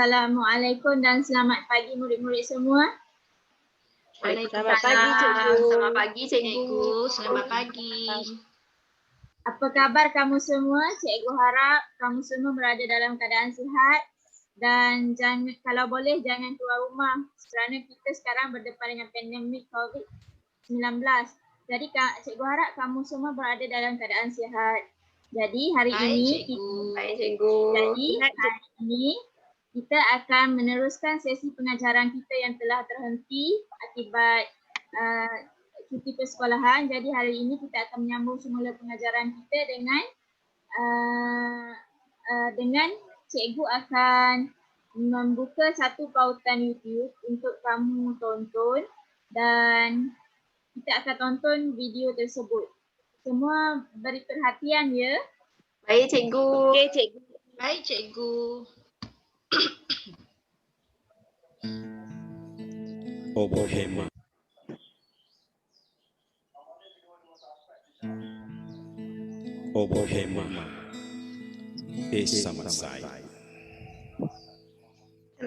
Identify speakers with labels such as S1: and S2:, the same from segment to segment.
S1: Assalamualaikum dan selamat pagi murid-murid semua.
S2: Selamat pagi, Cikgu.
S3: Selamat pagi, Cikgu. Selamat pagi.
S1: Apa khabar kamu semua? Cikgu harap kamu semua berada dalam keadaan sihat dan jangan, kalau boleh jangan keluar rumah kerana kita sekarang berdepan dengan pandemik COVID-19. Jadi cikgu harap kamu semua berada dalam keadaan sihat. Jadi hari ini kita akan meneruskan sesi pengajaran kita yang telah terhenti akibat cuti persekolahan. Jadi hari ini kita akan menyambung semula pengajaran kita dengan cikgu akan membuka satu pautan YouTube untuk kamu tonton dan kita akan tonton video tersebut. Semua beri perhatian ya.
S3: Baik, Cikgu.
S2: Okey, Cikgu.
S3: Baik, Cikgu.
S4: Obo Hema. Obo Hema. Sama saya.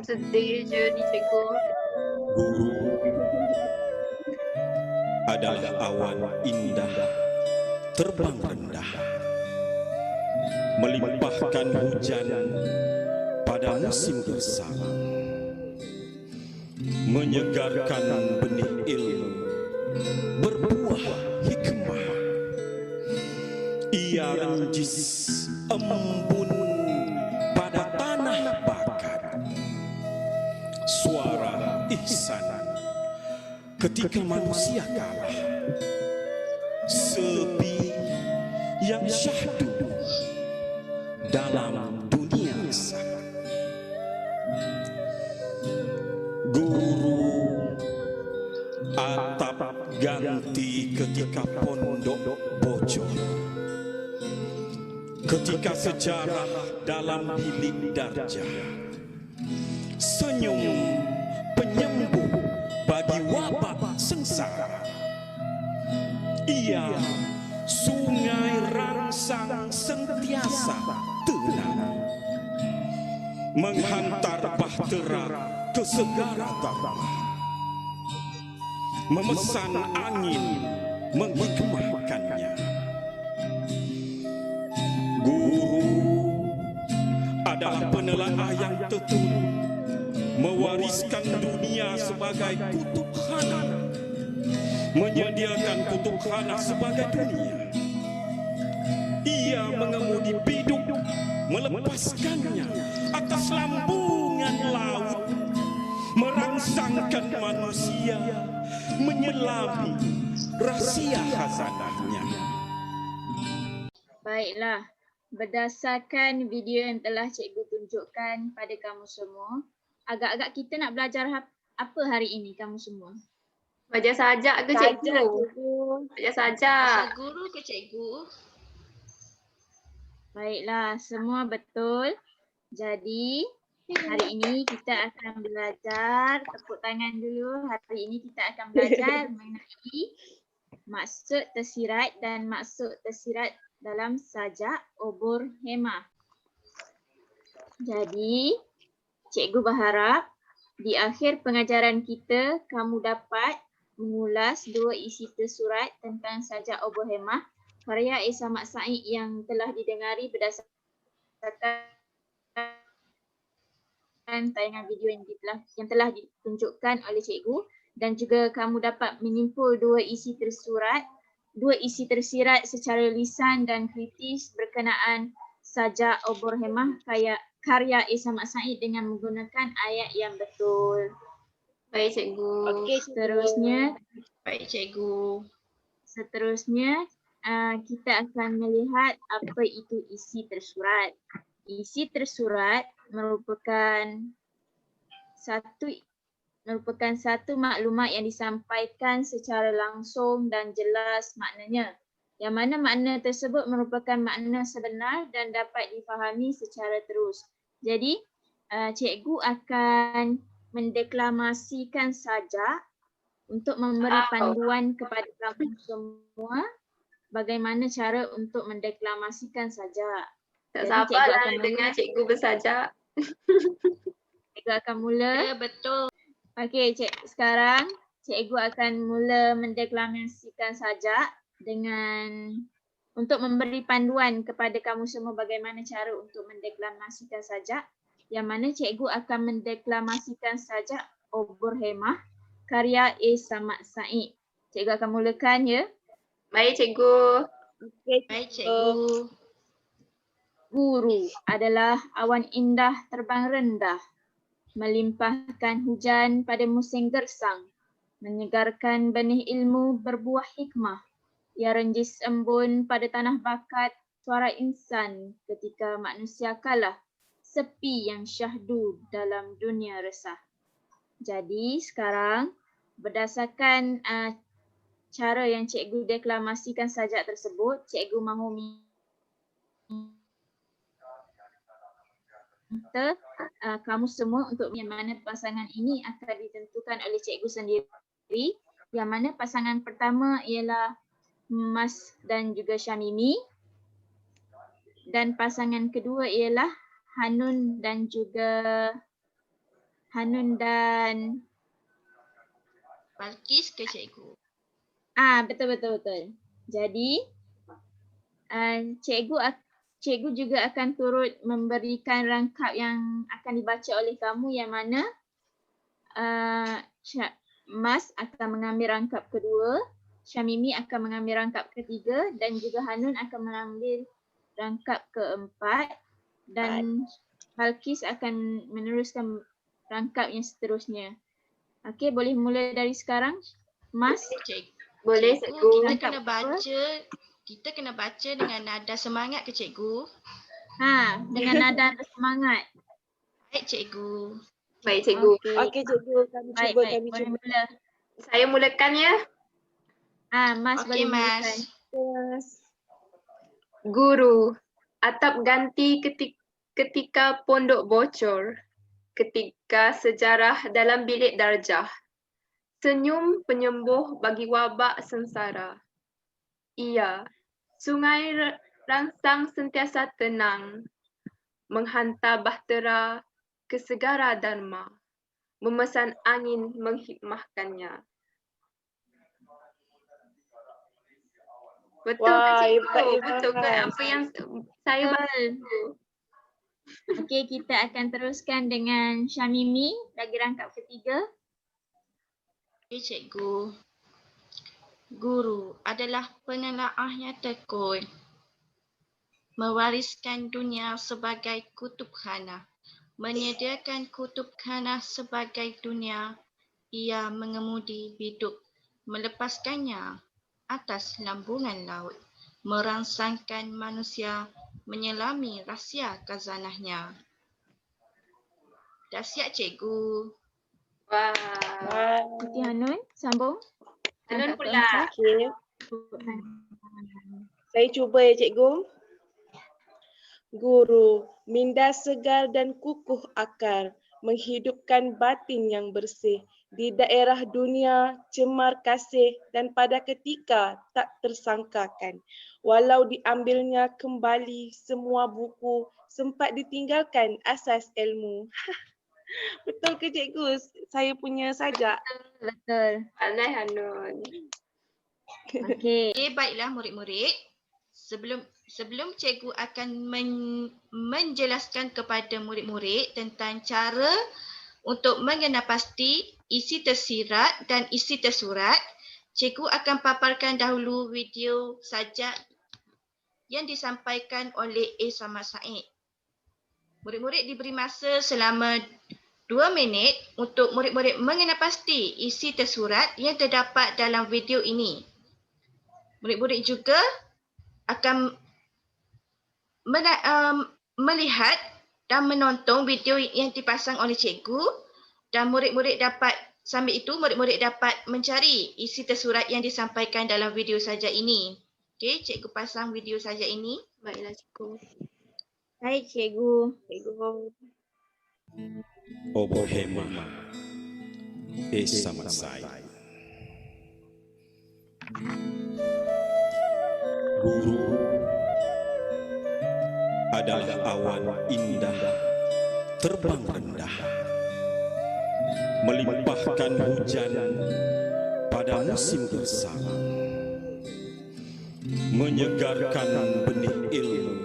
S3: Sedih je ni, Cikgu.
S4: Guru adalah awan indah terbang rendah, melimpahkan hujan pada musim gersang, menyegarkan benih ilmu, berbuah hikmah. Ia renjis embun pada tanah bakat, suara ihsan ketika manusia kalah, sepi yang syahdu dalam dunia sah. Guru atap ganti ketika pondok bocor, ketika sejarah dalam bilik darjah, senyum penyembuh bagi wabak sengsara. Ia sungai rangsang sentiasa tenang, menghantar bahtera ke segara tanah, memesan angin menghikmahkannya. Guru adalah penelaah yang tekun, mewariskan dunia sebagai kutub khana, menyediakan kutub khana sebagai dunia. Ia mengemudi biduk, melepaskannya atas lambungan laut, merangsangkan manusia menyelami rahsia khazanahnya.
S1: Baiklah, berdasarkan video yang telah cikgu tunjukkan pada kamu semua, agak-agak kita nak belajar apa hari ini kamu semua?
S3: Belajar sajak ke, Cikgu? Belajar sajak.
S2: Guru ke, Cikgu?
S1: Baiklah, semua betul. Jadi, hari ini kita akan belajar, tepuk tangan dulu. Hari ini kita akan belajar mengenai maksud tersirat dan maksud tersirat dalam sajak obor hemah. Jadi, cikgu berharap di akhir pengajaran kita, kamu dapat mengulas dua isi tersurat tentang sajak obor hemah karya Esa Mat Said yang telah didengari berdasarkan tayangan video yang telah ditunjukkan oleh cikgu, dan juga kamu dapat menyimpul dua isi tersirat secara lisan dan kritis berkenaan sajak obor hemah karya Esa Mat Said dengan menggunakan ayat yang betul.
S3: Baik, Cikgu.
S2: Okey,
S3: Baik, Cikgu.
S1: Seterusnya kita akan melihat apa itu isi tersurat. Isi tersurat merupakan satu maklumat yang disampaikan secara langsung dan jelas maknanya, yang mana makna tersebut merupakan makna sebenar dan dapat difahami secara terus. Jadi, cikgu akan mendeklamasikan sajak untuk memberi panduan kepada kamu semua bagaimana cara untuk mendeklamasikan sajak.
S3: Tak sabarlah dengar cikgu bersajak.
S1: Cikgu akan mula.
S2: Ya, betul.
S1: Okey, sekarang cikgu akan mula mendeklamasikan sajak dengan untuk memberi panduan kepada kamu semua bagaimana cara untuk mendeklamasikan sajak. Yang mana cikgu akan mendeklamasikan sajak Obor Hemah karya A. Samad Said. Cikgu akan mulakan ya.
S3: Baik, cikgu.
S2: Baik, cikgu.
S1: Guru adalah awan indah terbang rendah, melimpahkan hujan pada musim gersang, menyegarkan benih ilmu berbuah hikmah. Ia renjis embun pada tanah bakat suara insan ketika manusia kalah, sepi yang syahdu dalam dunia resah. Jadi sekarang berdasarkan cara yang cikgu deklamasikan sajak tersebut, cikgu mahu minta kamu semua untuk yang mana pasangan ini akan ditentukan oleh cikgu sendiri. Yang mana pasangan pertama ialah Mas dan juga Syamimi. Dan pasangan kedua ialah Hanun dan
S2: Balkis ke cikgu?
S1: Betul. Jadi cikgu juga akan turut memberikan rangkap yang akan dibaca oleh kamu yang mana Mas akan mengambil rangkap kedua, Syamimi akan mengambil rangkap ketiga dan juga Hanun akan mengambil rangkap keempat dan Balkis akan meneruskan rangkap yang seterusnya. Okey, boleh mula dari sekarang, Mas?
S3: Boleh, cikgu.
S2: Kita kena baca dengan nada semangat ke cikgu?
S1: Dengan nada semangat.
S2: Baik, cikgu.
S3: Baik, cikgu.
S5: Okey, cikgu. Kami cuba.
S1: Boleh mula.
S3: Saya mulakan ya.
S1: Mas boleh mulakan.
S5: Yes.
S3: Guru, atap ganti ketika pondok bocor, ketika sejarah dalam bilik darjah, senyum penyembuh bagi wabak sengsara. Iya, sungai rangsang sentiasa tenang, menghantar bahtera ke segara dharma, memesan angin menghikmahkannya. Betul ke cikgu? Betul ke apa yang saya baca?
S1: Okey, kita akan teruskan dengan Syamimi lagi rangkap ketiga.
S2: Okey, cikgu. Guru adalah penelaahnya tekun, mewariskan dunia sebagai kutub khana, menyediakan kutub khana sebagai dunia, ia mengemudi biduk, melepaskannya atas lambungan laut, merangsangkan manusia menyelami rahsia khazanahnya. Dah siap, cikgu?
S3: Wah.
S1: Okey, Hanun, sambung.
S3: Hanun
S1: Rangkap
S3: pula.
S1: keempat.
S5: Okey. Saya cuba ya, cikgu. Guru, minda segar dan kukuh akar, menghidupkan batin yang bersih. Di daerah dunia, cemar kasih dan pada ketika tak tersangkakan. Walau diambilnya kembali semua buku, sempat ditinggalkan asas ilmu. Betul ke cikgu? Saya punya sajak.
S1: Betul.
S3: Pandai Hanun.
S1: Okey.
S2: Okey, baiklah murid-murid. Sebelum cikgu akan menjelaskan kepada murid-murid tentang cara untuk mengenal pasti isi tersirat dan isi tersurat, cikgu akan paparkan dahulu video sajak yang disampaikan oleh A. Samad Said. Murid-murid diberi masa selama 2 minit untuk murid-murid mengenal pasti isi tersurat yang terdapat dalam video ini. Murid-murid juga akan melihat dan menonton video yang dipasang oleh cikgu dan murid-murid dapat sambil itu murid-murid dapat mencari isi tersurat yang disampaikan dalam video sajak ini. Okey, cikgu pasang video sajak ini.
S3: Baiklah, cikgu.
S1: Baik, cikgu.
S4: Obor Hemah A. Samad Said. Guru adalah awan indah terbang rendah, melimpahkan hujan pada musim bersama, menyegarkan benih ilmu,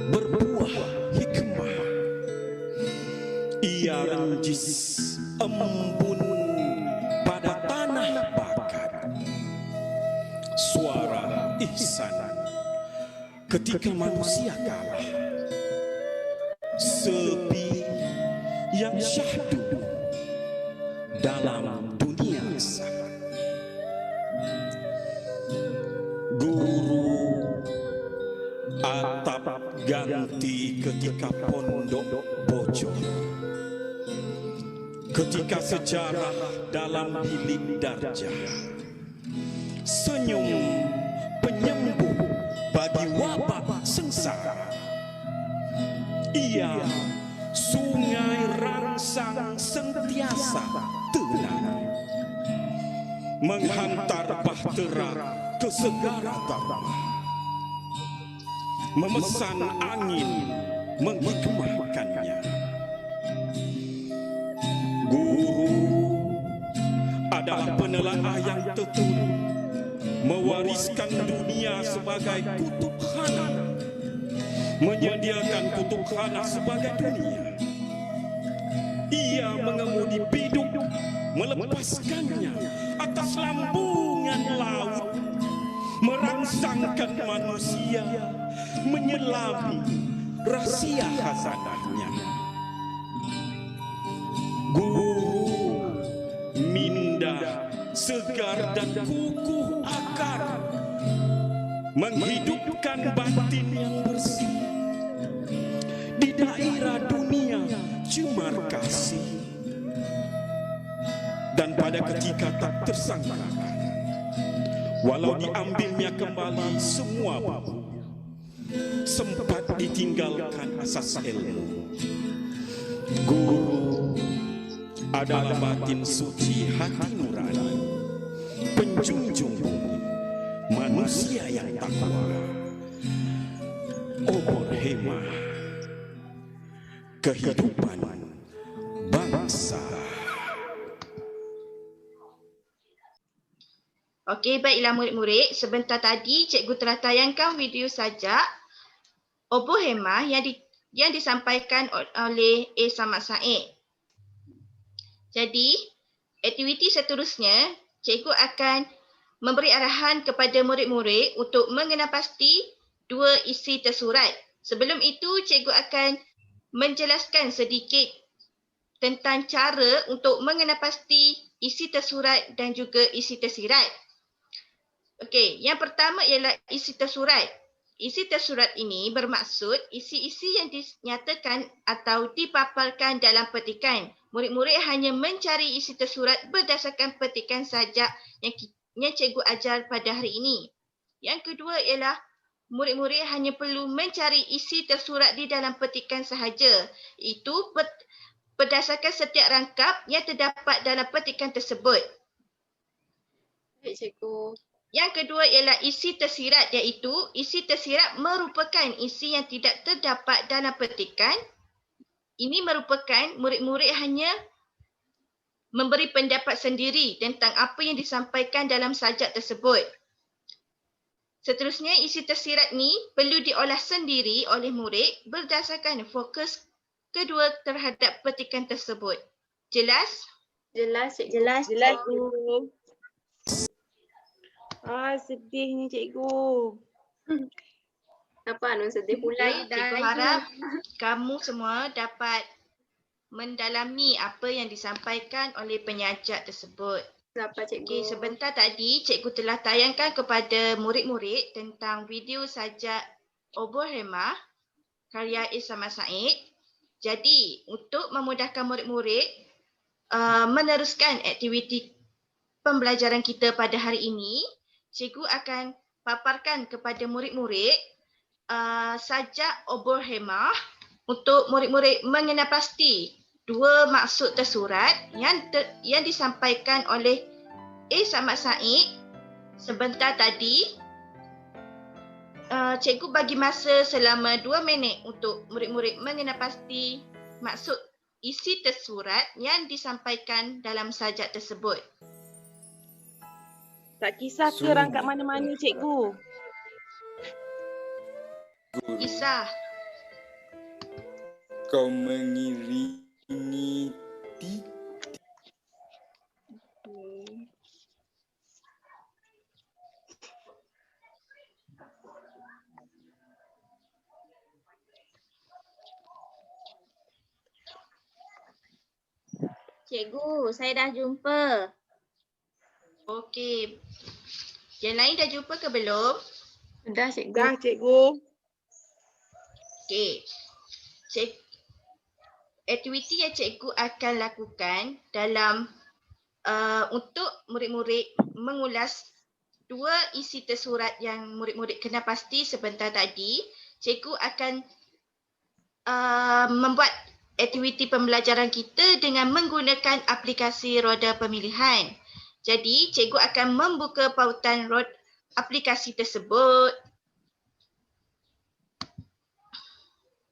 S4: berbuah hikmah. Ia renjis embun pada tanah bakat, suara ihsan ketika manusia kalah, sepi yang syahdu dalam dunia sah. Guru atap ganti ketika pondok bocor, ketika sejarah dalam bilik darjah, senyum penyembuh bagi wabak sengsara. Ia sungai rangsang sentiasa tenang, menghantar bahtera ke segara dharma, memesan angin menghikmahkannya. Guru adalah penelaah yang tekun, mewariskan dunia sebagai kutub khana, menyediakan kutub khana sebagai dunia. Ia mengemudi biduk, melepaskannya atas lambungan laut, merangsangkan manusia menyelami rahsia khazanahnya. Guru minda segar dan kukuh akar, menghidupkan batin yang bersih di daerah dunia cemar kasih. Dan pada ketika tak tersangka, walau diambilnya kembali semua buku, sempat ditinggalkan asas ilmu. Guru adalah batin suci hati nurani, penjunjung bumi, manusia yang takwa. Obor hema, kehidupan bangsa.
S2: Okey, baiklah murid-murid. Sebentar tadi cikgu telah tayangkan video sajak Obor Hemah yang disampaikan oleh A. Samad Said. Jadi, aktiviti seterusnya, cikgu akan memberi arahan kepada murid-murid untuk mengenal pasti dua isi tersurat. Sebelum itu, cikgu akan menjelaskan sedikit tentang cara untuk mengenal pasti isi tersurat dan juga isi tersirat. Okey, yang pertama ialah isi tersurat. Isi tersurat ini bermaksud isi-isi yang dinyatakan atau dipaparkan dalam petikan. Murid-murid hanya mencari isi tersurat berdasarkan petikan sajak yang cikgu ajar pada hari ini. Yang kedua ialah murid-murid hanya perlu mencari isi tersurat di dalam petikan sahaja. Itu berdasarkan setiap rangkap yang terdapat dalam petikan tersebut.
S3: Baik, cikgu.
S2: Yang kedua ialah isi tersirat, iaitu isi tersirat merupakan isi yang tidak terdapat dalam petikan. Ini merupakan murid-murid hanya memberi pendapat sendiri tentang apa yang disampaikan dalam sajak tersebut. Seterusnya, isi tersirat ni perlu diolah sendiri oleh murid berdasarkan fokus kedua terhadap petikan tersebut. Jelas?
S3: Jelas, cikgu.
S1: Jelas,
S5: Cikgu. Sedihnya cikgu.
S3: Apa Anun sedih pula?
S2: Baik, cikgu harap kamu semua dapat mendalami apa yang disampaikan oleh penyajak tersebut.
S3: Apa cikgu?
S2: Okey, sebentar tadi cikgu telah tayangkan kepada murid-murid tentang video sajak Obor Hemah karya A. Samad Said. Jadi, untuk memudahkan murid-murid meneruskan aktiviti pembelajaran kita pada hari ini, cikgu akan paparkan kepada murid-murid sajak Obor Hemah untuk murid-murid mengenal pasti dua maksud tersurat yang disampaikan oleh A. Samad Said sebentar tadi. Cikgu bagi masa selama 2 minit untuk murid-murid mengenal pasti maksud isi tersurat yang disampaikan dalam sajak tersebut.
S5: Tak kisah ke
S4: Sungguh.
S5: rangkap mana-mana, cikgu.
S4: Guru,
S2: Kisah.
S4: kau mengiringi
S1: Cikgu, saya dah jumpa.
S2: Okey. Yang lain dah jumpa ke belum?
S3: Sudah cikgu.
S5: Dah, cikgu.
S2: Okey. Aktiviti yang cikgu akan lakukan dalam untuk murid-murid mengulas dua isi tersurat yang murid-murid kena pasti sebentar tadi, cikgu akan membuat aktiviti pembelajaran kita dengan menggunakan aplikasi roda pemilihan. Jadi, cikgu akan membuka pautan aplikasi tersebut.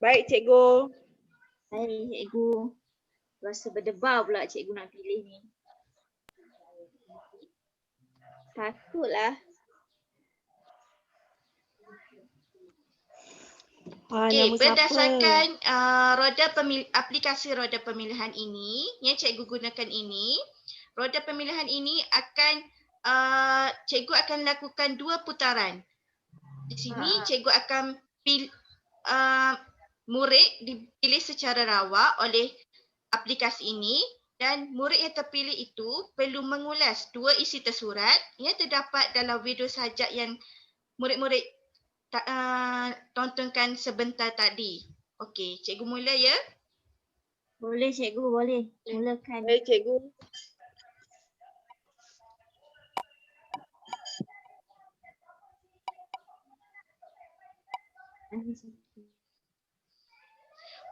S5: Baik, cikgu.
S1: Hai cikgu. Rasa berdebar pula cikgu nak pilih ni. Takutlah.
S2: Okey,
S5: Nama siapa?
S2: berdasarkan aplikasi roda pemilihan ini, yang cikgu gunakan ini, roda pemilihan ini akan cikgu akan lakukan 2 putaran. Di sini cikgu akan murid dipilih secara rawak oleh aplikasi ini dan murid yang terpilih itu perlu mengulas 2 isi tersurat yang terdapat dalam video sajak yang murid-murid tontonkan sebentar tadi. Okey, cikgu mula ya.
S1: Boleh cikgu, boleh. Mulakan.
S5: Baik, cikgu.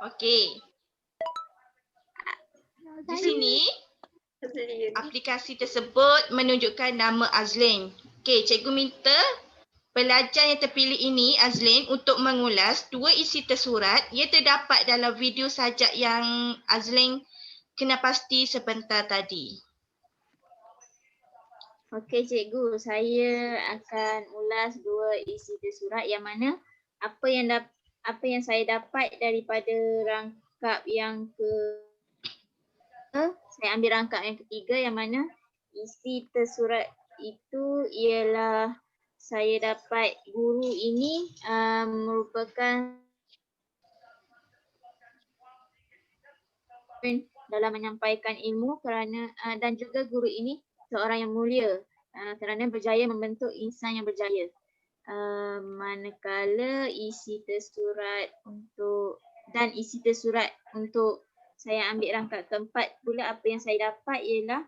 S2: Okey. Di sini aplikasi tersebut menunjukkan nama Azlin. Okey, cikgu minta pelajar yang terpilih ini, Azlin, untuk mengulas 2 isi tersurat yang terdapat dalam video sajak yang Azlin kena pasti sebentar tadi.
S1: Okey cikgu, saya akan ulas 2 isi tersurat yang mana apa yang saya dapat daripada rangkap yang saya ambil rangkap yang ketiga yang mana isi tersurat itu ialah saya dapat guru ini merupakan dalam menyampaikan ilmu kerana dan juga guru ini seorang yang mulia kerana berjaya membentuk insan yang berjaya. Manakala isi tersurat untuk saya ambil rangkap keempat pula apa yang saya dapat ialah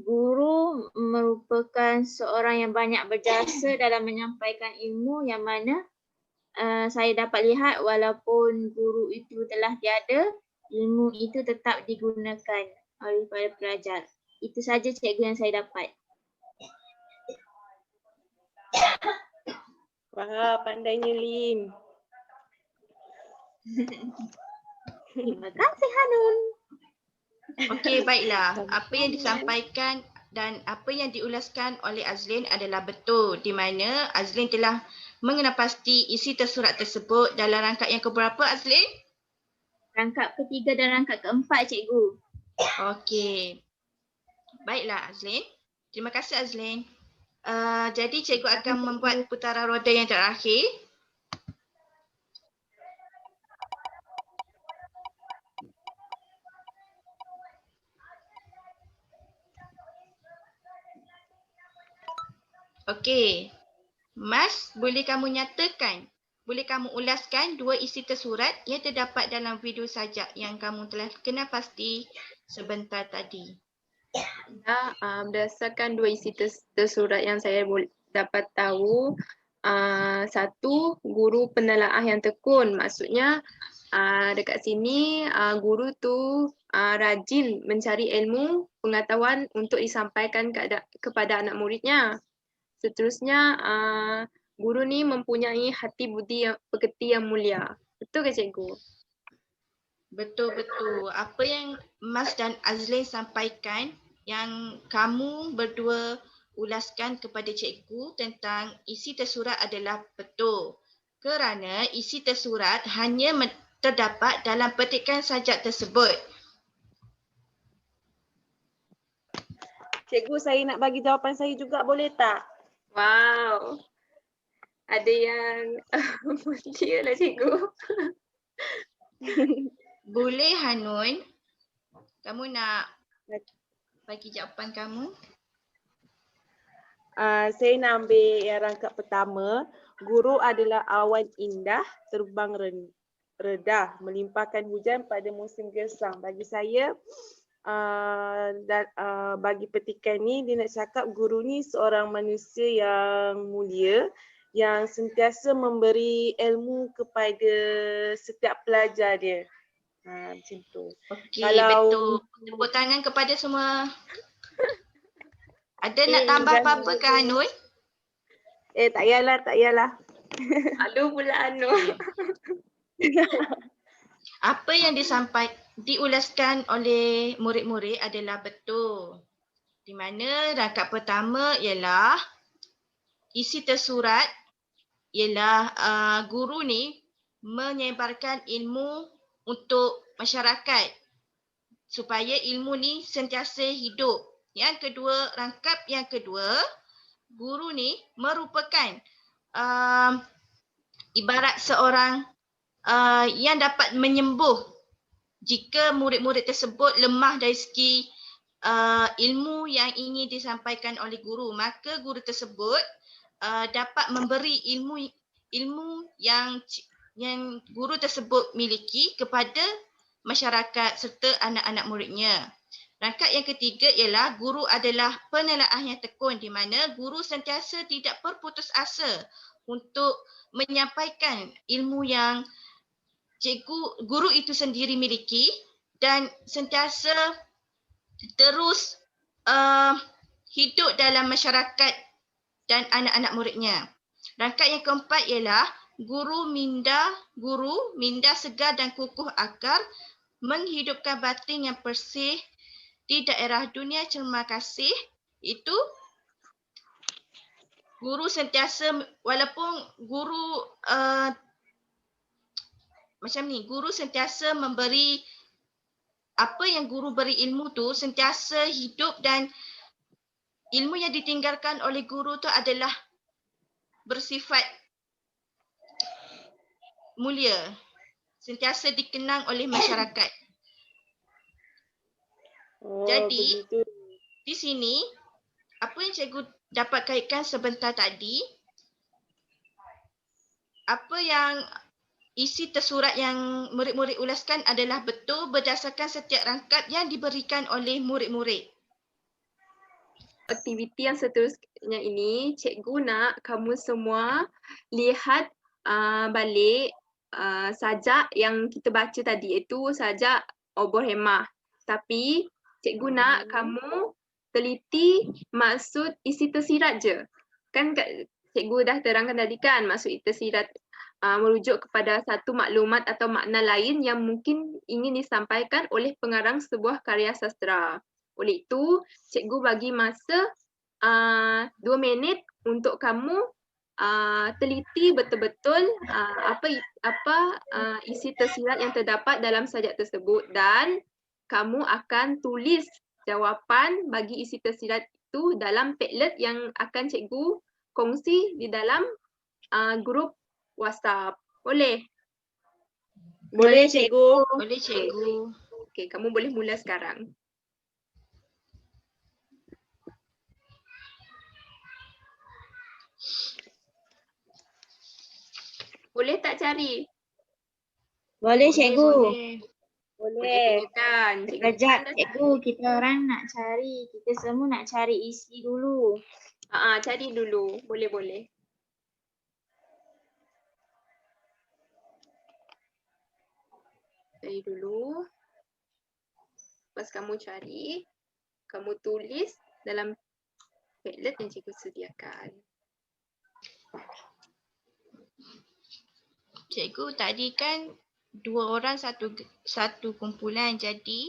S1: guru merupakan seorang yang banyak berjasa dalam menyampaikan ilmu yang mana saya dapat lihat walaupun guru itu telah tiada, ilmu itu tetap digunakan oleh para pelajar. Itu saja cikgu yang saya dapat.
S5: Wah, pandainya Lin.
S1: Terima kasih Hanun.
S2: Okey, baiklah. Apa yang disampaikan dan apa yang diulaskan oleh Azlin adalah betul, di mana Azlin telah mengenal pasti isi tersurat tersebut dalam rangkap yang keberapa, Azlin?
S1: Rangkap ketiga dan rangkap keempat cikgu.
S2: Okey. Baiklah Azlin. Terima kasih Azlin. Jadi cikgu akan membuat putaran roda yang terakhir. Okey. Mas, boleh kamu nyatakan, boleh kamu ulaskan 2 isi tersurat yang terdapat dalam video sajak yang kamu telah kenal pasti sebentar tadi.
S3: Ya, berdasarkan 2 isi tersurat yang saya dapat tahu, satu, guru penelaah yang tekun. Maksudnya dekat sini guru tu rajin mencari ilmu, pengetahuan untuk disampaikan kepada anak muridnya. Seterusnya, guru ni mempunyai hati budi yang pekerti yang mulia. Betul ke cikgu?
S2: Betul-betul. Apa yang Mas dan Azlin sampaikan, yang kamu berdua ulaskan kepada cikgu tentang isi tersurat adalah betul. Kerana isi tersurat hanya terdapat dalam petikan sajak tersebut.
S5: Cikgu, saya nak bagi jawapan saya juga, boleh tak?
S3: Wow. Ada yang mulia lah cikgu.
S2: Boleh Hanun, kamu nak bagi jawapan kamu?
S5: Saya nak ambil yang rangkap pertama. Guru adalah awan indah, terbang redah, melimpahkan hujan pada musim gersang. Bagi saya, bagi petikan ni, dia nak cakap guru ni seorang manusia yang mulia, yang sentiasa memberi ilmu kepada setiap pelajar dia. Macam tu.
S2: Okey,
S5: Kalau-
S2: betul. Tepuk tangan kepada semua. Ada nak tambah
S5: jangan-
S2: apa-apa ke Hanun?
S5: Tak payahlah.
S3: Malu pula Anu.
S2: Apa yang diulaskan oleh murid-murid adalah betul. Di mana rangkap pertama ialah isi tersurat ialah guru ni menyebarkan ilmu untuk masyarakat supaya ilmu ni sentiasa hidup. Yang kedua, rangkap yang kedua, guru ni merupakan ibarat seorang yang dapat menyembuh jika murid-murid tersebut lemah dari segi ilmu yang ingin disampaikan oleh guru, maka guru tersebut dapat memberi ilmu yang guru tersebut miliki kepada masyarakat serta anak-anak muridnya. Rangkap yang ketiga ialah guru adalah penelaah yang tekun, di mana guru sentiasa tidak berputus asa untuk menyampaikan ilmu yang guru itu sendiri miliki dan sentiasa terus hidup dalam masyarakat dan anak-anak muridnya. Rangkap yang keempat ialah guru minda segar dan kukuh akar, menghidupkan batin yang bersih di daerah dunia cermat kasih. Itu guru sentiasa, walaupun guru macam ni, guru sentiasa memberi apa yang guru beri ilmu tu sentiasa hidup, dan ilmu yang ditinggalkan oleh guru tu adalah bersifat mulia, sentiasa dikenang oleh masyarakat. Jadi,
S5: begitu.
S2: di sini apa yang cikgu dapat kaitkan sebentar tadi, apa yang isi tersurat yang murid-murid ulaskan adalah betul berdasarkan setiap rangkap yang diberikan oleh murid-murid.
S3: Aktiviti yang seterusnya ini, cikgu nak kamu semua lihat balik sajak yang kita baca tadi, iaitu sajak obor hemah. Tapi cikgu nak kamu teliti maksud isi tersirat je. Kan cikgu dah terangkan tadi kan, maksud tersirat merujuk kepada satu maklumat atau makna lain yang mungkin ingin disampaikan oleh pengarang sebuah karya sastra. Oleh itu, cikgu bagi masa 2 minit untuk kamu teliti betul-betul apa isi tersirat yang terdapat dalam sajak tersebut, dan kamu akan tulis jawapan bagi isi tersirat itu dalam Padlet yang akan cikgu kongsi di dalam grup WhatsApp. Boleh?
S5: Boleh cikgu.
S2: Boleh cikgu.
S3: Okey, kamu boleh mula sekarang. Boleh tak cari?
S1: Boleh cikgu.
S2: Boleh.
S1: Boleh.
S3: Kan?
S1: Sekejap cikgu, kita orang nak cari. Kita semua nak cari isi dulu.
S3: Cari dulu. Boleh. Cari dulu. Lepas kamu cari, kamu tulis dalam Padlet yang cikgu sediakan.
S2: Cikgu, tadi kan dua orang satu kumpulan. Jadi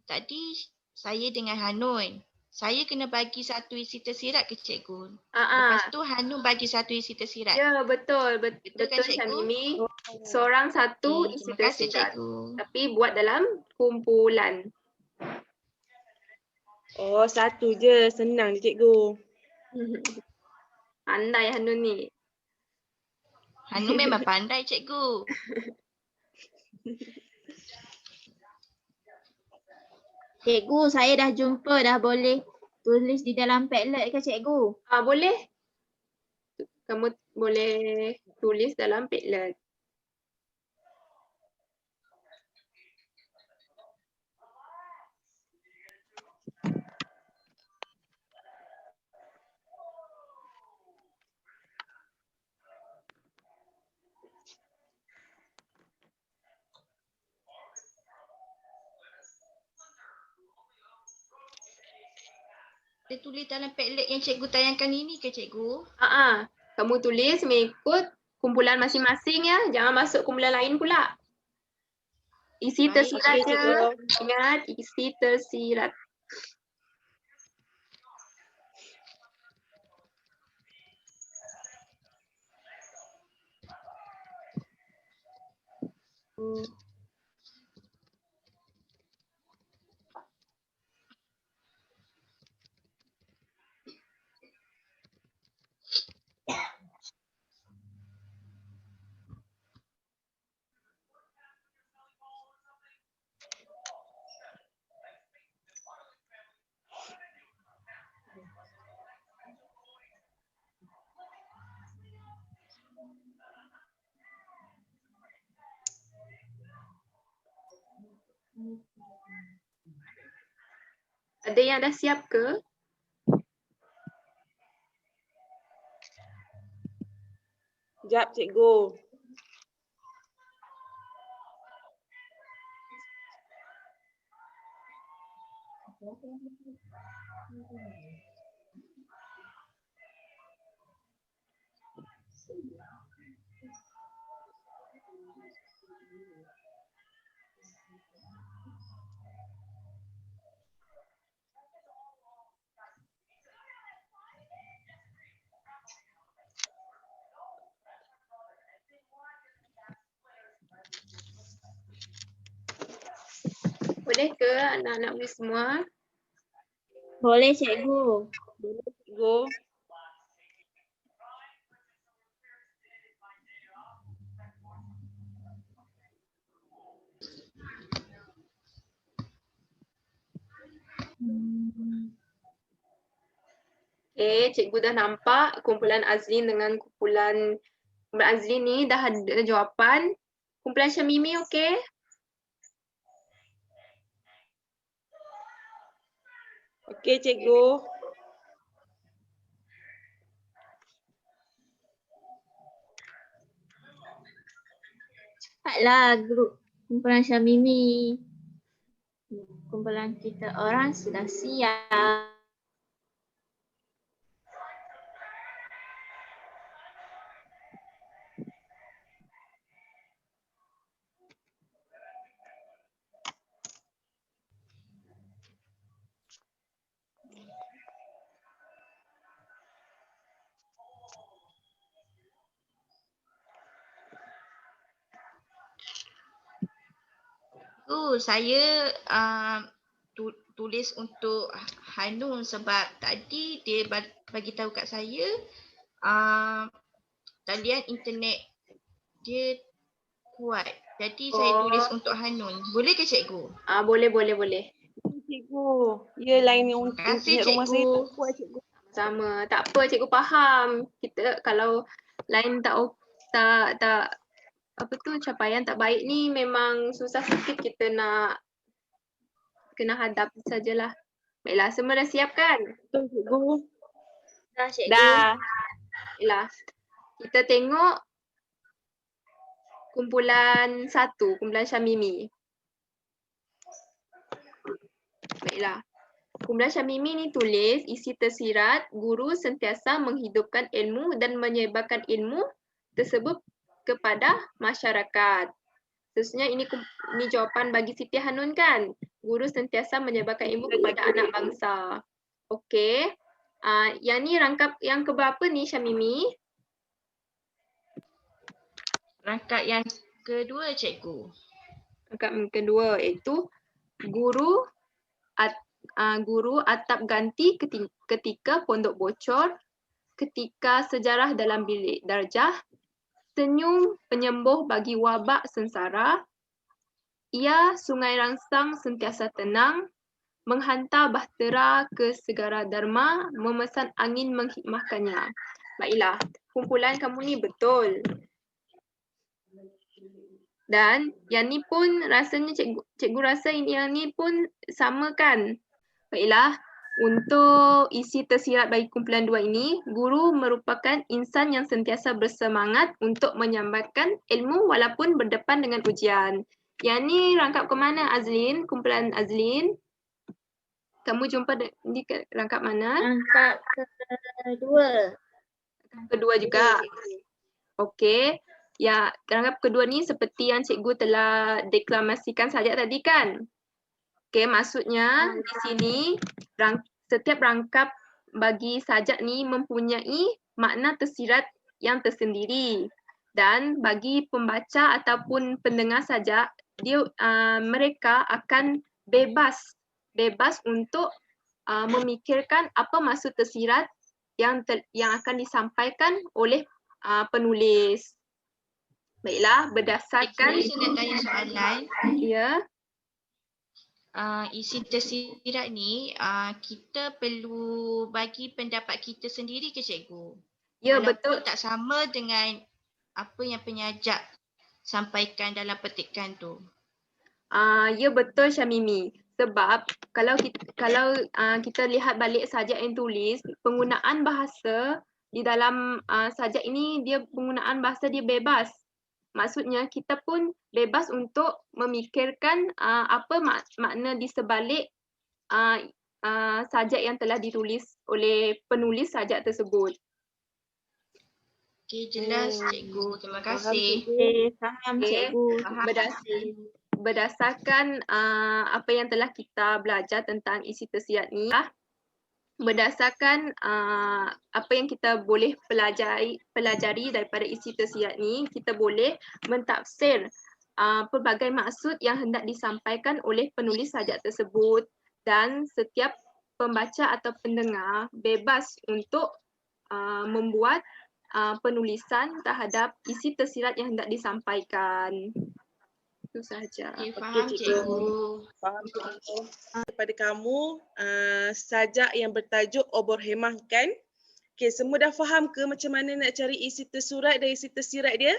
S2: tadi saya dengan Hanun. Saya kena bagi satu isi tersirat ke cikgu. Lepas tu Hanun bagi satu isi tersirat.
S3: Ya, betul.
S2: Betul kan,
S3: Betul
S2: cikgu?
S3: Syamimi. Seorang satu
S2: Okey,
S3: isi
S2: terima kasih
S3: tersirat.
S2: cikgu.
S3: Tapi buat dalam kumpulan.
S5: Oh, satu je. Senang je cikgu.
S3: Pandai Hanun ni.
S2: Hanun memang pandai cikgu.
S1: Cikgu, saya dah jumpa, dah boleh tulis di dalam Padlet ke cikgu?
S3: Boleh. Kamu boleh tulis dalam Padlet.
S2: Kita tulis dalam Padlet yang cikgu tayangkan ini ke cikgu?
S3: Kamu tulis mengikut kumpulan masing-masing ya. Jangan masuk kumpulan lain pula. Isi
S2: Baik,
S3: tersirat
S5: okey,
S3: je.
S5: cikgu.
S3: Ingat, isi tersirat. Ada yang dah siap ke?
S5: Sekejap cikgu.
S3: Boleh ke anak-anak boleh semua?
S1: Boleh cikgu.
S5: Cikgu.
S3: Cikgu dah nampak kumpulan Azlin dengan kumpulan Azlin ni dah ada jawapan. Kumpulan Syamimi okey?
S5: Okey cikgu.
S1: Cepatlah grup kumpulan Syamimi. Kumpulan kita orang sudah siap.
S2: Saya tulis untuk Hanun sebab tadi dia bagi tahu kat saya talian internet dia kuat. Jadi saya tulis untuk Hanun. Boleh ke cikgu?
S3: Boleh.
S5: Cikgu. Ya, line yang
S2: Terima kasih,
S5: internet rumah saya
S2: cikgu.
S5: tak kuat cikgu.
S3: Sama. Tak apa, cikgu faham. Kita kalau line tak apa tu capaian tak baik ni memang susah sikit kita nak kena hadap sajalah. Baiklah, semua dah siap kan?
S5: Betul cikgu.
S1: Dah cikgu.
S5: Dah.
S3: Baiklah. Kita tengok kumpulan 1, kumpulan Syamimi. Baiklah. Kumpulan Syamimi ni tulis isi tersirat, guru sentiasa menghidupkan ilmu dan menyebarkan ilmu tersebut kepada masyarakat. Seterusnya ini jawapan bagi Siti Hanun kan? Guru sentiasa menyebarkan ilmu kepada anak bangsa. Okey. Yang ni rangkap yang keberapa ni Syamimi?
S2: Rangkap yang kedua, cikgu.
S3: Rangkap yang kedua iaitu guru atap ganti ketika pondok bocor, ketika sejarah dalam bilik darjah, senyum penyembuh bagi wabak sengsara, ia sungai rangsang sentiasa tenang, menghantar bahtera ke segara dharma, memesan angin menghikmahkannya. Baiklah, kumpulan kamu ni betul. Dan yang ni pun rasanya cikgu rasa yang ni pun sama kan? Baiklah, untuk isi tersirat bagi kumpulan 2 ini, guru merupakan insan yang sentiasa bersemangat untuk menyampaikan ilmu walaupun berdepan dengan ujian. Yang ni rangkap ke mana Azlin? Kumpulan Azlin? Kamu jumpa di rangkap mana?
S1: Rangkap kedua.
S3: Kedua juga. Okey. Ya, rangkap kedua ni seperti yang cikgu telah deklamasikan saja tadi kan? Okey, maksudnya di sini setiap rangkap bagi sajak ni mempunyai makna tersirat yang tersendiri. Dan bagi pembaca ataupun pendengar sajak, mereka akan bebas untuk memikirkan apa maksud tersirat yang akan disampaikan oleh penulis. Baiklah, berdasarkan
S2: Cikgu, saya nak tanya soalan.
S3: Ya.
S2: Isi tersirat ni, kita perlu bagi pendapat kita sendiri ke cikgu?
S3: Ya,
S2: Walaupun
S3: betul.
S2: tak sama dengan apa yang penyajak sampaikan dalam petikan tu.
S3: Ya, betul Syamimi. Sebab kalau kita lihat balik sajak yang tulis, penggunaan bahasa di dalam sajak ini penggunaan bahasa dia bebas. Maksudnya kita pun bebas untuk memikirkan apa makna di sebalik sajak yang telah ditulis oleh penulis sajak tersebut.
S2: Okey, jelas cikgu. Terima kasih.
S1: Faham
S3: Okey.
S1: cikgu.
S3: Berdasarkan apa yang telah kita belajar tentang isi tersirat ni, berdasarkan apa yang kita boleh pelajari daripada isi tersirat ni, kita boleh mentafsir pelbagai maksud yang hendak disampaikan oleh penulis sajak tersebut, dan setiap pembaca atau pendengar bebas untuk membuat penulisan terhadap isi tersirat yang hendak disampaikan. Itu sahaja.
S2: Okey, faham cikgu.
S5: Faham cikgu. Kepada kamu, sajak yang bertajuk Obor Hemah kan? Okey, semua dah faham ke macam mana nak cari isi tersurat dan isi tersirat dia?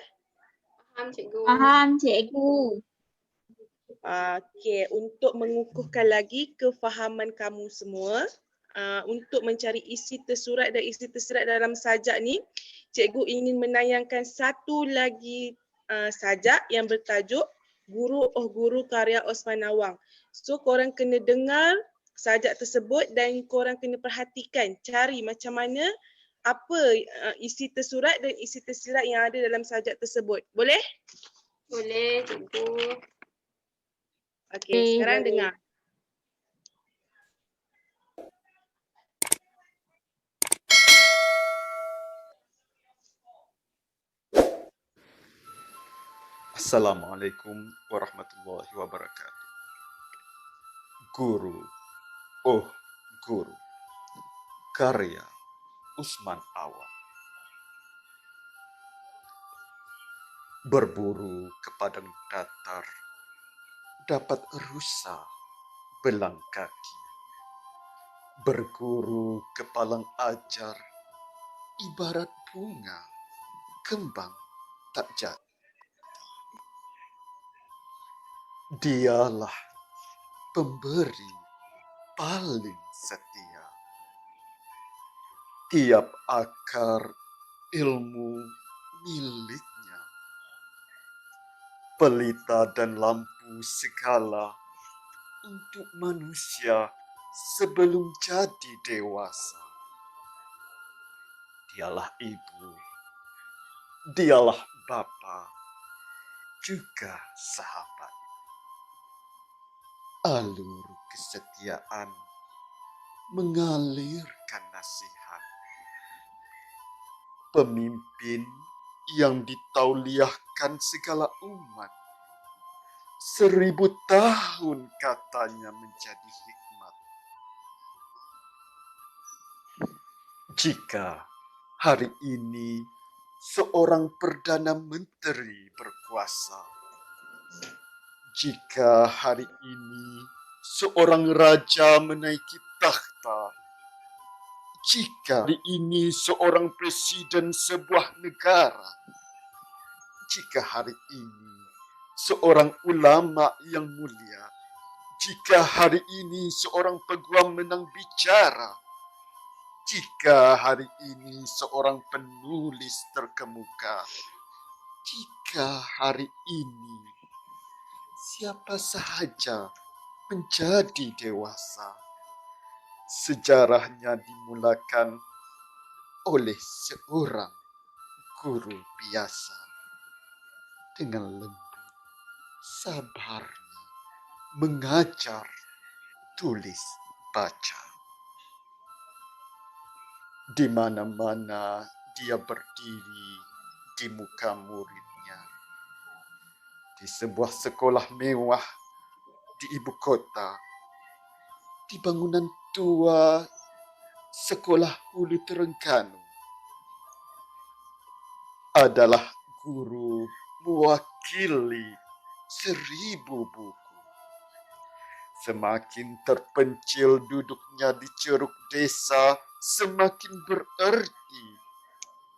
S3: Faham cikgu.
S1: Faham cikgu.
S5: Okey, untuk mengukuhkan lagi kefahaman kamu semua, untuk mencari isi tersurat dan isi tersirat dalam sajak ni, cikgu ingin menayangkan satu lagi sajak yang bertajuk Guru karya Osman Nawang. So korang kena dengar sajak tersebut dan korang kena perhatikan, cari macam mana apa isi tersurat dan isi tersirat yang ada dalam sajak tersebut. Boleh?
S3: Boleh cikgu.
S5: Okey, sekarang
S1: boleh.
S5: dengar.
S4: Assalamualaikum warahmatullahi wabarakatuh. Guru, oh guru, karya Usman Awang. Berburu ke padang datar, dapat rusa belang kaki. Berguru ke palang ajar, ibarat bunga, kembang tak jatuh. Dialah pemberi paling setia. Tiap akar ilmu miliknya. Pelita dan lampu segala untuk manusia sebelum jadi dewasa. Dialah ibu, dialah bapa,
S6: juga sahabat. Alur kesetiaan mengalirkan nasihat. Pemimpin yang ditauliahkan segala umat. 1000 tahun katanya menjadi hikmat. Jika hari ini seorang Perdana Menteri berkuasa, jika hari ini seorang raja menaiki takhta, jika hari ini seorang presiden sebuah negara, jika hari ini seorang ulama yang mulia, jika hari ini seorang peguam menang bicara, jika hari ini seorang penulis terkemuka, jika hari ini siapa sahaja menjadi dewasa, sejarahnya dimulakan oleh seorang guru biasa dengan lembut, sabarnya mengajar, tulis, baca. Di mana-mana dia berdiri di muka muridnya. Di sebuah sekolah mewah di ibu kota, di bangunan tua sekolah Hulu Terengganu, adalah guru mewakili 1000 buku. Semakin terpencil duduknya di ceruk desa, semakin berarti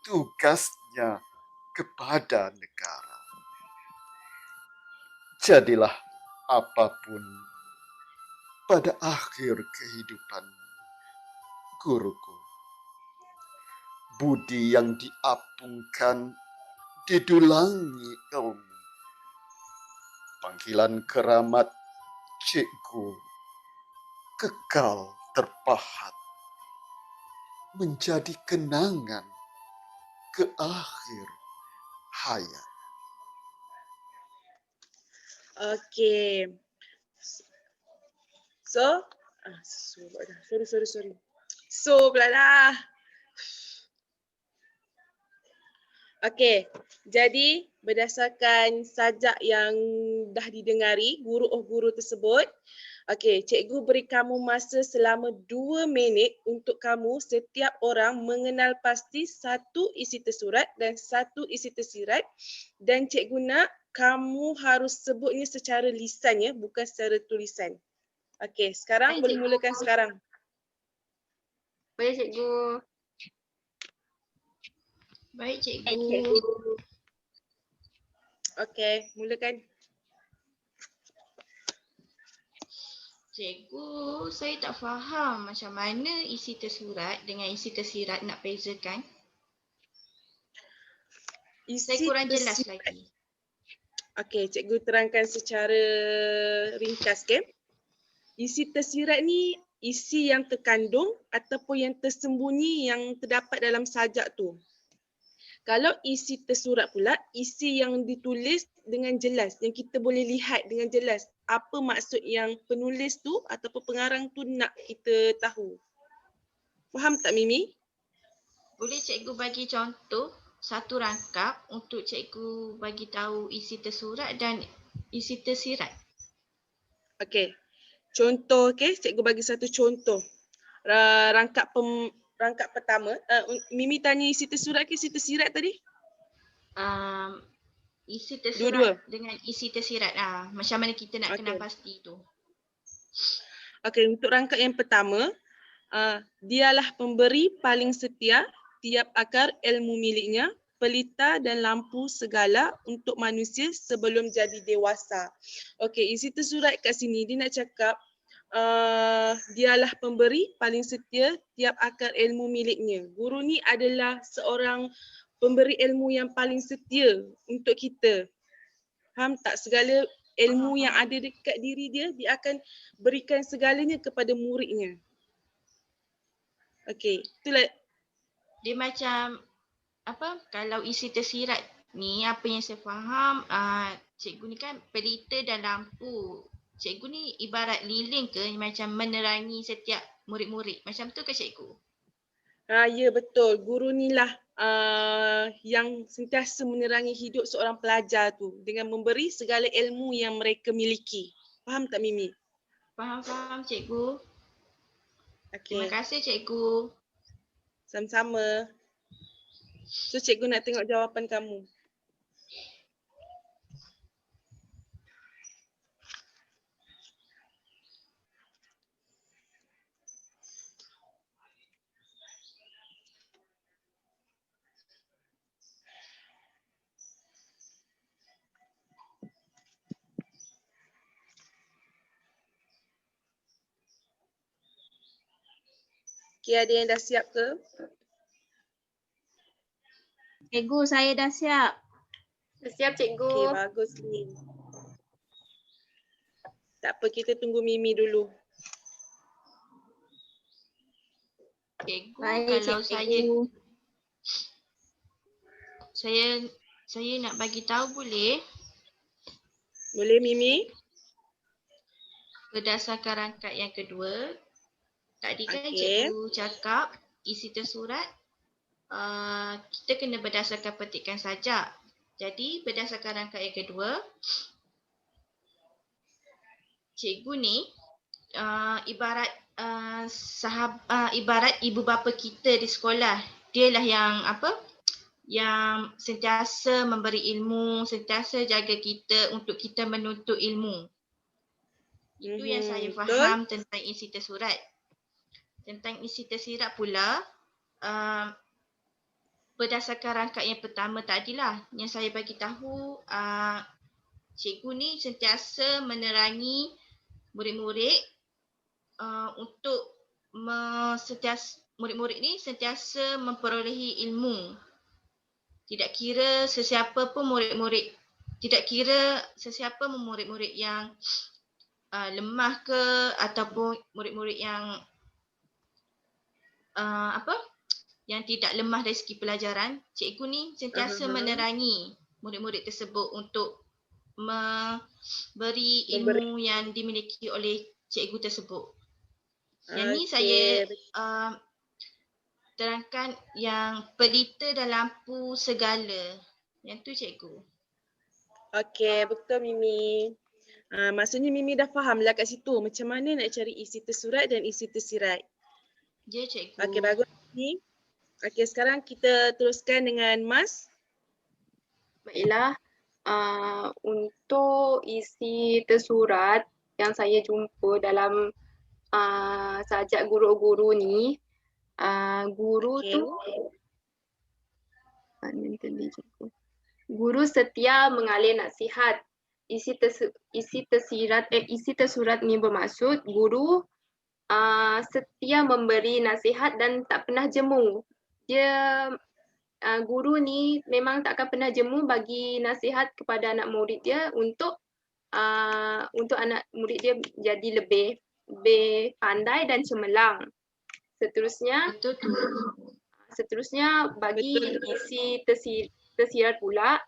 S6: tugasnya kepada negara. Jadilah apapun pada akhir kehidupan, guruku. Budi yang diapungkan didulangi ilmu. Panggilan keramat cikgu kekal terpahat menjadi kenangan ke akhir hayat.
S5: Okay. So, sorry. So pula dah. Okay, jadi berdasarkan sajak yang dah didengari guru tersebut, okay, cikgu beri kamu masa selama 2 minit untuk kamu setiap orang mengenal pasti satu isi tersurat dan satu isi tersirat, dan cikgu nak kamu harus sebutnya secara lisan ya, bukan secara tulisan. Okay, sekarang boleh mulakan sekarang.
S3: Boleh cikgu.
S2: Baik, cikgu.
S5: Okay, mulakan.
S2: Cikgu, saya tak faham macam mana isi tersurat dengan isi tersirat nak bezakan. Saya kurang jelas lagi.
S5: Okey, cikgu terangkan secara ringkas, okay? Isi tersirat ni isi yang terkandung ataupun yang tersembunyi yang terdapat dalam sajak tu. Kalau isi tersurat pula, isi yang ditulis dengan jelas, yang kita boleh lihat dengan jelas apa maksud yang penulis tu ataupun pengarang tu nak kita tahu. Faham tak Mimi?
S2: Boleh cikgu bagi contoh satu rangkap untuk cikgu bagi tahu isi tersurat dan isi tersirat?
S5: Okey. Contoh, okey, cikgu bagi satu contoh. Rangkap pertama, Mimi tanya isi tersurat ke isi tersirat tadi?
S2: Isi tersurat
S5: Dua-dua.
S2: dengan isi tersirat. Macam mana kita nak kenal pasti tu?
S5: Okey, untuk rangkap yang pertama, dialah pemberi paling setia tiap akar ilmu miliknya, pelita dan lampu segala untuk manusia sebelum jadi dewasa. Okey, isi tersurat kat sini dia nak cakap dialah pemberi paling setia tiap akar ilmu miliknya. Guru ni adalah seorang pemberi ilmu yang paling setia untuk kita. Faham tak? Segala ilmu yang ada dekat diri dia, dia akan berikan segalanya kepada muridnya. Okey, itulah.
S2: Dia macam apa? Kalau isi tersirat ni apa yang saya faham, cikgu ni kan pelita dan lampu. Cikgu ni ibarat lilin ke macam menerangi setiap murid-murid. Macam tu ke cikgu?
S5: Ya betul. Guru ni lah yang sentiasa menerangi hidup seorang pelajar tu dengan memberi segala ilmu yang mereka miliki. Faham tak Mimi?
S2: Faham cikgu. Terima
S5: Okey,
S2: kasih cikgu.
S5: sama-sama. So cikgu nak tengok jawapan kamu. Okey, ada yang dah siap ke?
S1: Cikgu, saya dah siap.
S3: Dah siap cikgu.
S5: Okey, bagus ni. Tak apa, kita tunggu Mimi dulu.
S2: Cikgu,
S1: Baik,
S2: kalau
S1: cikgu.
S2: saya nak bagi tahu boleh?
S5: Boleh Mimi?
S2: Berdasarkan rangkaian yang kedua, tadi kan
S5: Okey.
S2: cikgu cakap isi tersurat kita kena berdasarkan petikan sajak. Jadi berdasarkan rangkaian yang kedua, cikgu ni ibarat ibarat ibu bapa kita di sekolah. Dialah yang yang sentiasa memberi ilmu, sentiasa jaga kita untuk kita menuntut ilmu. Itu yang saya
S5: Betul.
S2: faham tentang isi tersurat. Tentang isi tersirat pula, berdasarkan rangkaian yang pertama tadilah yang saya bagi tahu, cikgu ni sentiasa menerangi murid-murid untuk murid-murid ni sentiasa memperolehi ilmu. Tidak kira sesiapa pun murid-murid, tidak kira sesiapa pun murid-murid yang lemah ke ataupun murid-murid yang yang tidak lemah dari segi pelajaran, cikgu ni sentiasa menerangi murid-murid tersebut untuk memberi ilmu yang dimiliki oleh cikgu tersebut. Yang ni saya terangkan yang pelita dan lampu segala. Yang tu cikgu.
S5: Okey, betul Mimi. Maksudnya Mimi dah faham lah kat situ macam mana nak cari isi tersurat dan isi tersirat.
S2: Ya cikgu.
S5: Okey, bagus Mimi. Okey, sekarang kita teruskan dengan Mas.
S3: Baiklah, untuk isi tersurat yang saya jumpa dalam sajak guru-guru ni, guru
S5: Okey.
S3: tu guru setia mengalir nasihat. Isi tersurat ni bermaksud guru setia memberi nasihat dan tak pernah jemu. Dia guru ni memang tak akan pernah jemu bagi nasihat kepada anak murid dia untuk anak murid dia jadi lebih pandai dan cemerlang. Seterusnya bagi isi tersirat pula,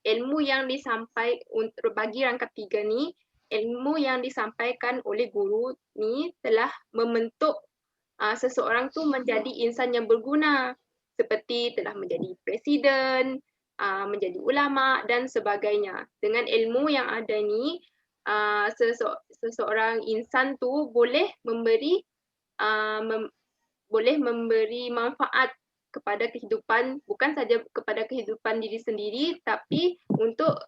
S3: ilmu yang disampaikan bagi rangkap 3 ni, ilmu yang disampaikan oleh guru ni telah membentuk seseorang tu menjadi insan yang berguna, seperti telah menjadi presiden, menjadi ulama dan sebagainya. Dengan ilmu yang ada ni, seseorang insan tu boleh memberi manfaat kepada kehidupan, bukan saja kepada kehidupan diri sendiri tapi untuk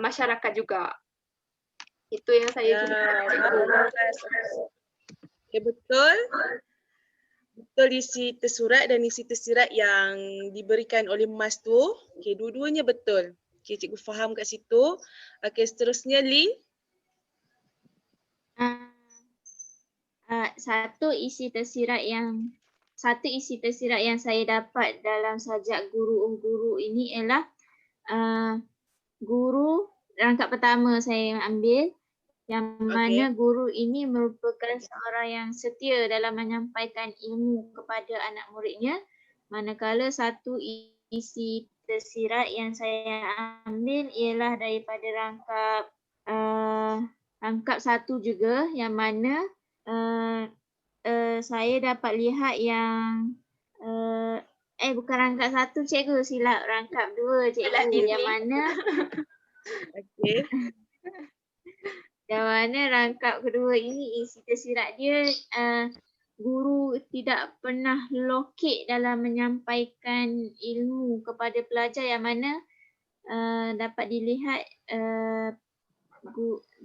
S3: masyarakat juga. Itu yang saya jumpa.
S5: Okay, betul. Betul isi tersurat dan isi tersirat yang diberikan oleh Mas tu. Okay, dua-duanya betul. Okay, cikgu faham kat situ. Okay, seterusnya Lin.
S1: Satu isi tersirat yang saya dapat dalam sajak guru ini ialah guru rangkap pertama saya ambil, yang mana guru ini merupakan seorang yang setia dalam menyampaikan ilmu kepada anak muridnya, manakala satu isi tersirat yang saya ambil ialah daripada rangkap 1 juga, yang mana saya dapat lihat yang bukan rangkap 1 cikgu, silap, rangkap 2 cikgu, yang mana
S5: Okey.
S1: yang mana rangkap kedua ini isi tersirat dia guru tidak pernah lokek dalam menyampaikan ilmu kepada pelajar, yang mana dapat dilihat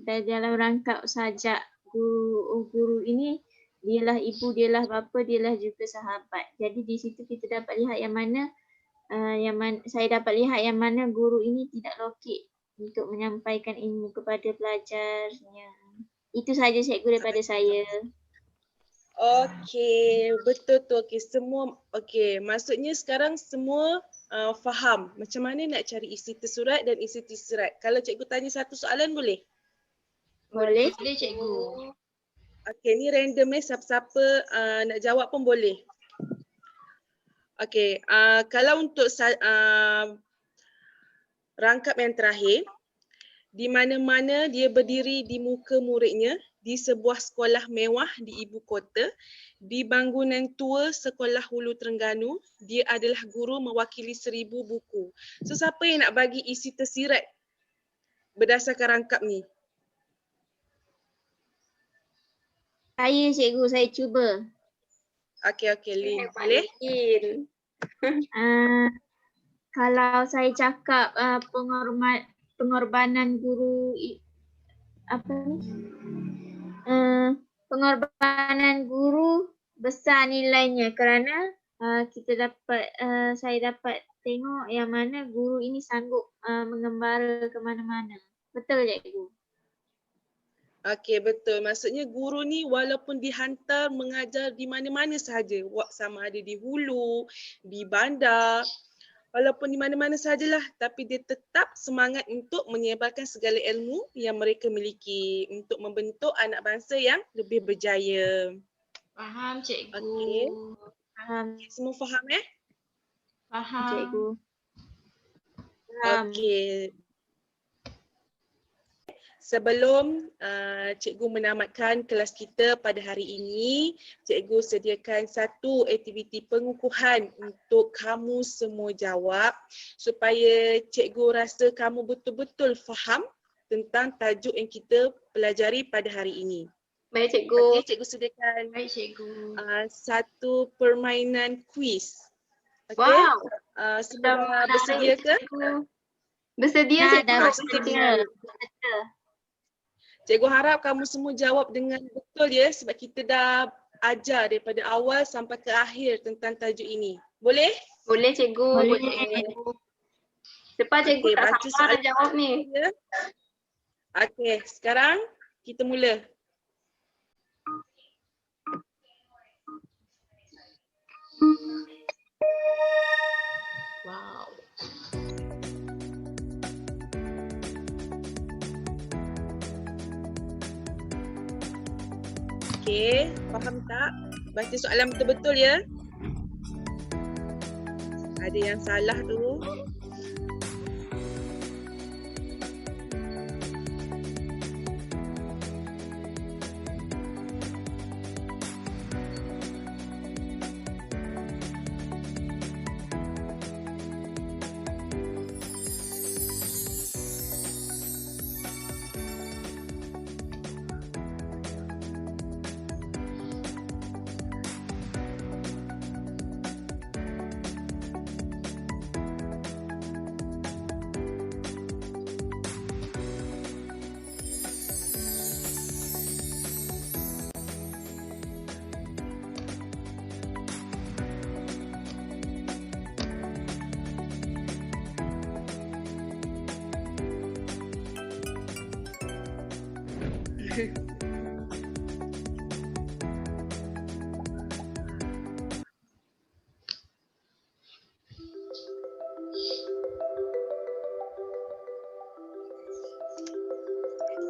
S1: dalam rangkap sajak guru ini dialah ibu, dialah bapa, dialah juga sahabat. Jadi di situ kita dapat lihat yang mana saya dapat lihat yang mana guru ini tidak lokek untuk menyampaikan ilmu kepada pelajarnya. Itu saja cikgu daripada saya.
S5: Okey, betul tu. Okey, semua okey. Maksudnya sekarang semua faham macam mana nak cari isi tersurat dan isi tersirat. Kalau cikgu tanya satu soalan boleh?
S1: Boleh?
S2: Boleh cikgu.
S5: Okey, ni random siapa-siapa nak jawab pun boleh. Okey, kalau untuk rangkap yang terakhir, di mana-mana dia berdiri di muka muridnya di sebuah sekolah mewah di ibu kota, di bangunan tua sekolah Hulu Terengganu, dia adalah guru mewakili 1000 buku. So siapa yang nak bagi isi tersirat berdasarkan rangkap ni?
S1: Saya cikgu, saya cuba.
S5: Okey, Lin. Boleh?
S1: Kalau saya cakap pengorbanan guru pengorbanan guru besar nilainya kerana saya dapat tengok yang mana guru ini sanggup mengembara ke mana-mana. Betul cikgu?
S5: Okey, betul. Maksudnya guru ni walaupun dihantar mengajar di mana-mana sahaja, sama ada di hulu, di bandar, walaupun di mana-mana sahajalah, tapi dia tetap semangat untuk menyebarkan segala ilmu yang mereka miliki untuk membentuk anak bangsa yang lebih berjaya.
S2: Faham cikgu.
S5: Okey.
S1: Faham
S5: Semua faham
S2: Faham.
S1: cikgu. Faham.
S5: Okey. Sebelum cikgu menamatkan kelas kita pada hari ini, cikgu sediakan satu aktiviti pengukuhan untuk kamu semua jawab supaya cikgu rasa kamu betul-betul faham tentang tajuk yang kita pelajari pada hari ini.
S3: Baik cikgu.
S5: Okey, cikgu sediakan
S2: Baik cikgu.
S5: satu permainan kuis. Okey.
S3: Wow.
S5: Semua bersedia ke?
S3: Bersedia cikgu.
S1: Dah bersedia.
S5: Cikgu harap kamu semua jawab dengan betul ya, sebab kita dah ajar daripada awal sampai ke akhir tentang tajuk ini. Boleh?
S3: Boleh cikgu.
S1: Boleh.
S3: Cepat cikgu,
S5: Okey,
S3: tak
S5: baca
S3: sabar nak jawab ni.
S5: Ya. Okey, sekarang kita mula.
S2: Wow.
S5: Okey, faham tak? Baca soalan betul-betul ya. Ada yang salah tu.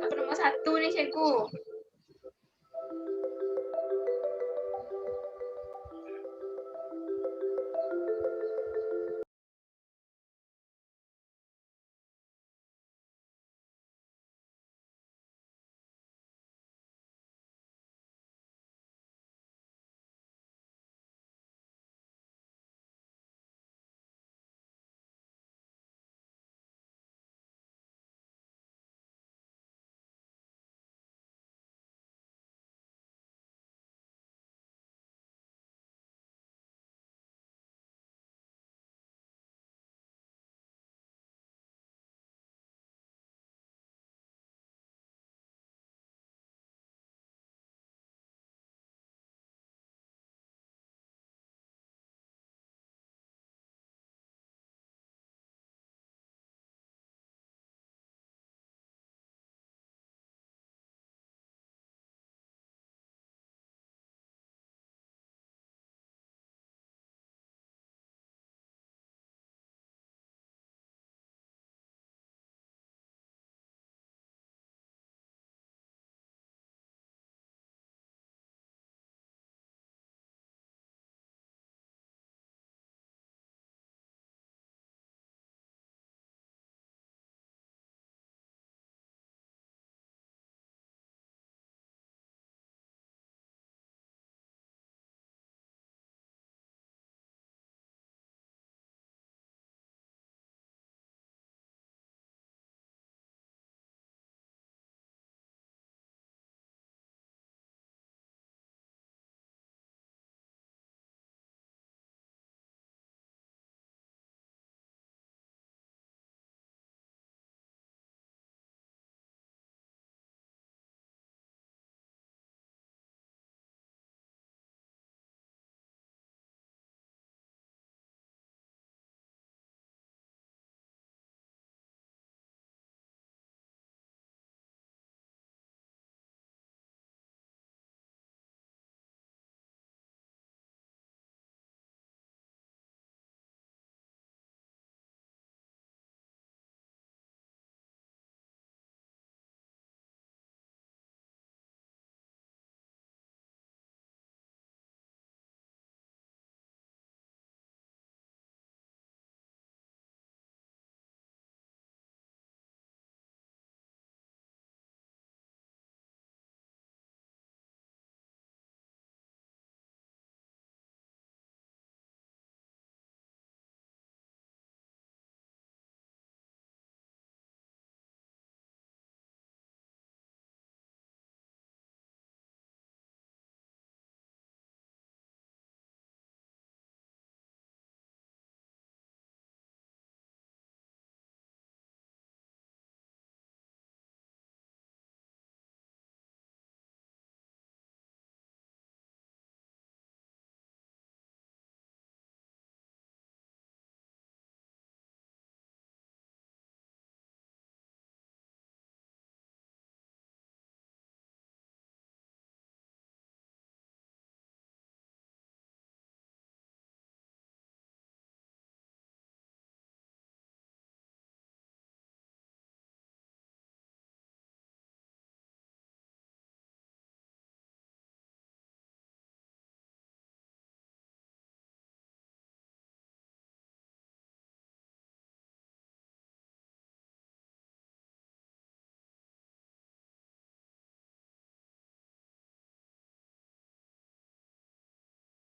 S3: Apa nombor 1 ni cikgu?